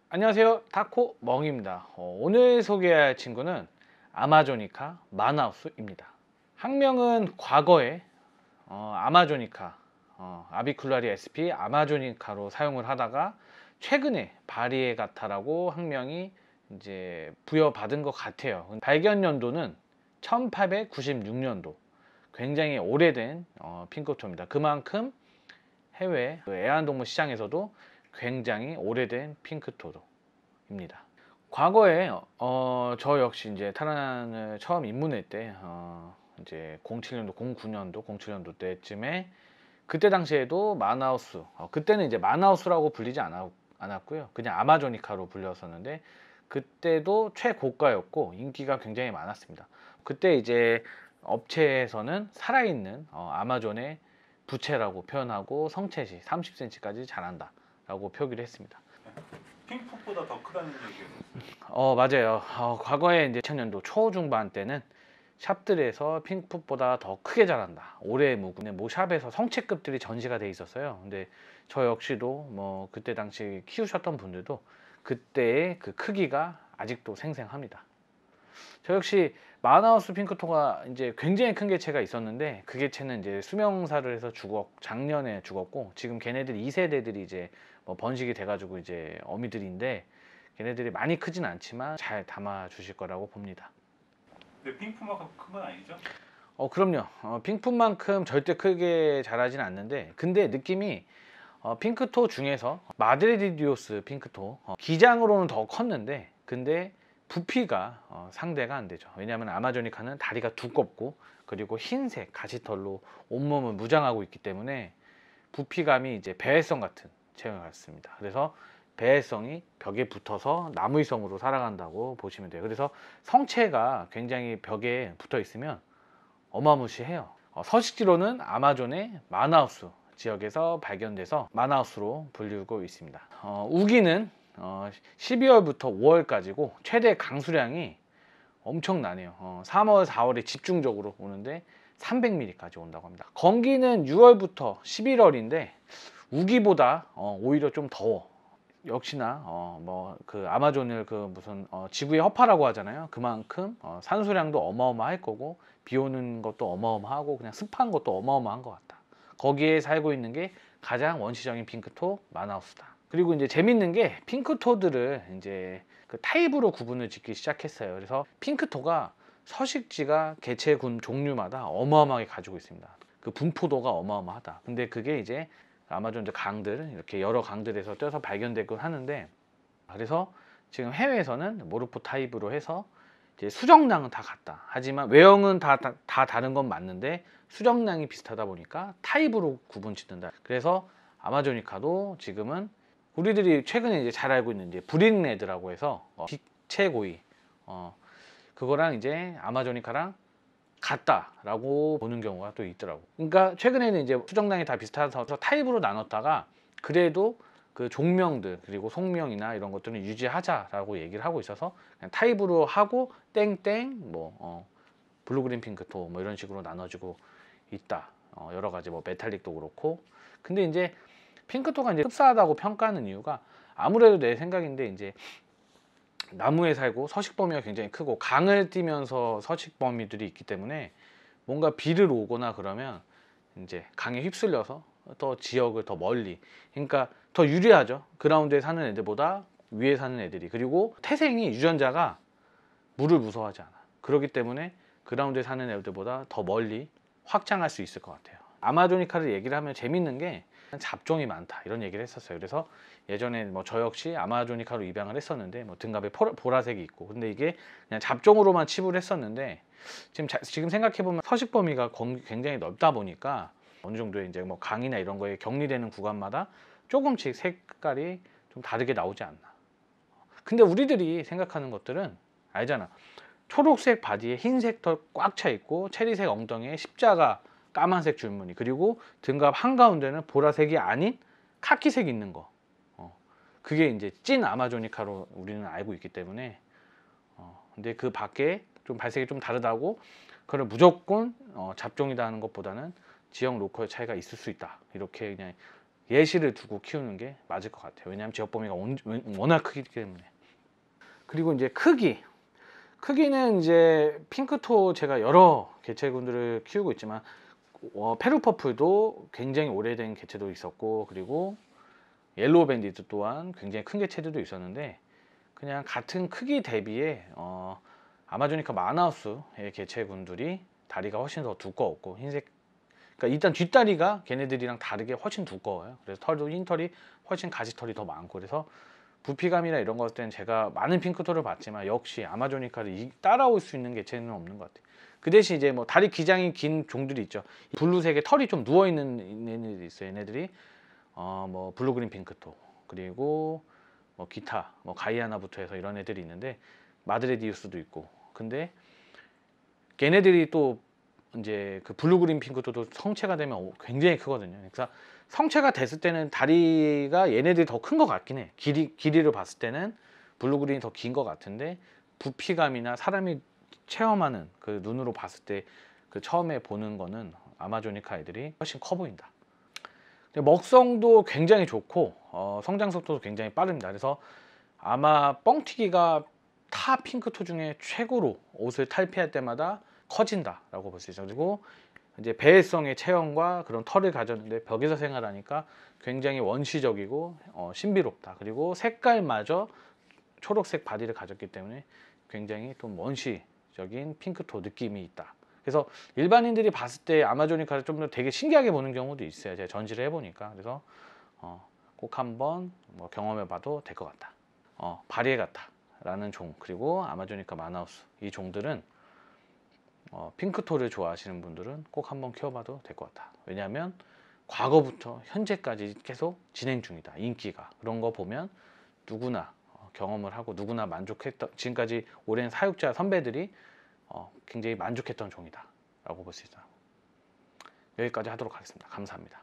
안녕하세요, 타코 멍입니다. 오늘 소개할 친구는 아마조니카 마나우스입니다. 학명은 과거에 아마조니카 아비쿨라리 SP 아마조니카로 사용을 하다가 최근에 바리에가타라고 학명이 이제 부여받은 것 같아요. 발견 연도는 1896년도, 굉장히 오래된 핑크토입니다. 그만큼 해외 애완동물 시장에서도 굉장히 오래된 핑크토입니다. 과거에 저 역시 이제 타란을 처음 입문할 때 이제 07년도, 09년도, 07년도 때쯤에 그때 당시에도 마나우스, 그때는 이제 마나우스라고 불리지 않았고요. 그냥 아마조니카로 불렸었는데 그때도 최고가였고 인기가 굉장히 많았습니다. 그때 이제 업체에서는 살아있는 아마존의 부채라고 표현하고 성체시 30cm까지 자란다 라고 표기를 했습니다. 핑크보다 더 크다는 얘기예요. 맞아요. 과거에 이제 2000년도 초중반 때는 샵들에서 핑크풋보다 더 크게 자란다. 올해 뭐 샵에서 성체급들이 전시가 돼 있었어요. 근데 저 역시도 뭐 그때 당시 키우셨던 분들도 그때의 그 크기가 아직도 생생합니다. 저 역시 마나우스 핑크토가 이제 굉장히 큰 개체가 있었는데 그 개체는 이제 수명사를 해서 작년에 죽었고, 지금 걔네들 2세대들이 이제 뭐 번식이 돼가지고 이제 어미들인데 걔네들이 많이 크진 않지만 잘 담아 주실 거라고 봅니다. 근데 핑크만큼 큰 건 아니죠? 그럼요. 핑크만큼 절대 크게 자라진 않는데, 근데 느낌이 핑크토 중에서 마드레디디오스 핑크토 기장으로는 더 컸는데 근데 부피가 상대가 안 되죠. 왜냐하면 아마조니카는 다리가 두껍고 그리고 흰색 가시털로 온몸을 무장하고 있기 때문에 부피감이 이제 배회성 같은 체형을 갖습니다. 그래서 배회성이 벽에 붙어서 나무위성으로 살아간다고 보시면 돼요. 그래서 성체가 굉장히 벽에 붙어 있으면 어마무시해요. 서식지로는 아마존의 마나우스 지역에서 발견돼서 마나우스로 불리고 있습니다. 우기는 12월부터 5월까지고 최대 강수량이 엄청나네요. 3월, 4월에 집중적으로 오는데 300mm까지 온다고 합니다. 건기는 6월부터 11월인데 우기보다 오히려 좀 더워. 역시나 뭐 그 아마존을 그 무슨 지구의 허파라고 하잖아요. 그만큼 산소량도 어마어마할 거고 비 오는 것도 어마어마하고 그냥 습한 것도 어마어마한 것 같다. 거기에 살고 있는 게 가장 원시적인 핑크토 마나우스다. 그리고 이제 재밌는 게 핑크토들을 이제 그 타입으로 구분을 짓기 시작했어요. 그래서 핑크토가 서식지가 개체군 종류마다 어마어마하게 가지고 있습니다. 그 분포도가 어마어마하다. 근데 그게 이제 아마존 강들, 이렇게 여러 강들에서 떠서 발견되곤 하는데, 그래서 지금 해외에서는 모르포 타입으로 해서 이제 수정량은 다 같다. 하지만 외형은 다 다른 건 맞는데 수정량이 비슷하다 보니까 타입으로 구분 짓는다. 그래서 아마조니카도 지금은 우리들이 최근에 이제 잘 알고 있는 이제 브릭레드라고 해서 빛의 고이, 그거랑 이제 아마조니카랑 같다라고 보는 경우가 또 있더라고. 그러니까 최근에는 이제 수정량이 다 비슷해서 타입으로 나눴다가 그래도 그 종명들 그리고 속명이나 이런 것들은 유지하자라고 얘기를 하고 있어서 그냥 타입으로 하고 땡땡 뭐 블루그린 핑크토 뭐 이런 식으로 나눠지고 있다. 여러 가지 뭐 메탈릭도 그렇고. 근데 이제 핑크토가 이제 흡사하다고 평가하는 이유가 아무래도 내 생각인데 이제 나무에 살고 서식 범위가 굉장히 크고 강을 띠면서 서식 범위들이 있기 때문에 뭔가 비를 오거나 그러면 이제 강에 휩쓸려서 더 지역을 더 멀리, 그러니까 더 유리하죠. 그라운드에 사는 애들보다 위에 사는 애들이. 그리고 태생이 유전자가 물을 무서워하지 않아. 그렇기 때문에 그라운드에 사는 애들보다 더 멀리 확장할 수 있을 것 같아요. 아마조니카를 얘기를 하면 재밌는 게 잡종이 많다 이런 얘기를 했었어요. 그래서 예전에 뭐 저 역시 아마조니카로 입양을 했었는데 뭐 등갑에 보라색이 있고, 근데 이게 그냥 잡종으로만 치부를 했었는데 지금 생각해 보면 서식 범위가 굉장히 넓다 보니까 어느 정도의 이제 뭐 강이나 이런 거에 격리되는 구간마다 조금씩 색깔이 좀 다르게 나오지 않나. 근데 우리들이 생각하는 것들은 알잖아. 초록색 바디에 흰색 털 꽉 차 있고 체리색 엉덩이에 십자가 까만색 줄무늬, 그리고 등갑 한가운데는 보라색이 아닌 카키색이 있는 거. 그게 이제 찐 아마조니카로 우리는 알고 있기 때문에 근데 그 밖에 좀 발색이 좀 다르다고 그걸 무조건 잡종이다 하는 것보다는 지역 로컬 차이가 있을 수 있다. 이렇게 그냥 예시를 두고 키우는 게 맞을 것 같아요. 왜냐하면 지역 범위가 워낙 크기 때문에. 그리고 이제 크기는 이제 핑크토 제가 여러 개체군들을 키우고 있지만 페루 퍼플도 굉장히 오래된 개체도 있었고, 그리고 옐로우 밴디드 또한 굉장히 큰 개체들도 있었는데, 그냥 같은 크기 대비에 아마조니카 마나우스의 개체군들이 다리가 훨씬 더 두꺼웠고, 흰색, 그러니까 일단 뒷다리가 걔네들이랑 다르게 훨씬 두꺼워요. 그래서 털도 흰털이 훨씬 가시털이 더 많고, 그래서 부피감이나 이런 것 때는 제가 많은 핑크토를 봤지만 역시 아마조니카를 따라올 수 있는 개체는 없는 것 같아요. 그 대신 이제 뭐 다리 기장이 긴 종들이 있죠. 블루색에 털이 좀 누워 있는 애들이 있어요. 얘네들이 뭐 블루그린 핑크토, 그리고 뭐 기타 뭐 가이아나부터 해서 이런 애들이 있는데, 마드레디우스도 있고. 근데 걔네들이 또 이제 그 블루그린 핑크토도 성체가 되면 굉장히 크거든요. 그래서 성체가 됐을 때는 다리가 얘네들이 더 큰 것 같긴 해. 길이를 봤을 때는 블루그린이 더 긴 것 같은데, 부피감이나 사람이 체험하는 그 눈으로 봤을 때 그 처음에 보는 거는 아마조니카 애들이 훨씬 커 보인다. 먹성도 굉장히 좋고 성장 속도도 굉장히 빠릅니다. 그래서 아마 뻥튀기가 타 핑크토 중에 최고로 옷을 탈피할 때마다 커진다라고 볼 수 있죠. 그리고 이제 배회성의 체형과 그런 털을 가졌는데 벽에서 생활하니까 굉장히 원시적이고 신비롭다. 그리고 색깔마저 초록색 바디를 가졌기 때문에 굉장히 좀 원시적인 핑크토 느낌이 있다. 그래서 일반인들이 봤을 때 아마조니카를 좀 더 되게 신기하게 보는 경우도 있어요. 제가 전시를 해보니까. 그래서 꼭 한번 뭐 경험해봐도 될 것 같다. 바리에가타 라는 종, 그리고 아마조니카 마나우스, 이 종들은 핑크토를 좋아하시는 분들은 꼭 한번 키워봐도 될 것 같다. 왜냐하면 과거부터 현재까지 계속 진행 중이다. 인기가. 그런 거 보면 누구나 경험을 하고 누구나 만족했던, 지금까지 오랜 사육자 선배들이 굉장히 만족했던 종이다 라고 볼 수 있다. 여기까지 하도록 하겠습니다. 감사합니다.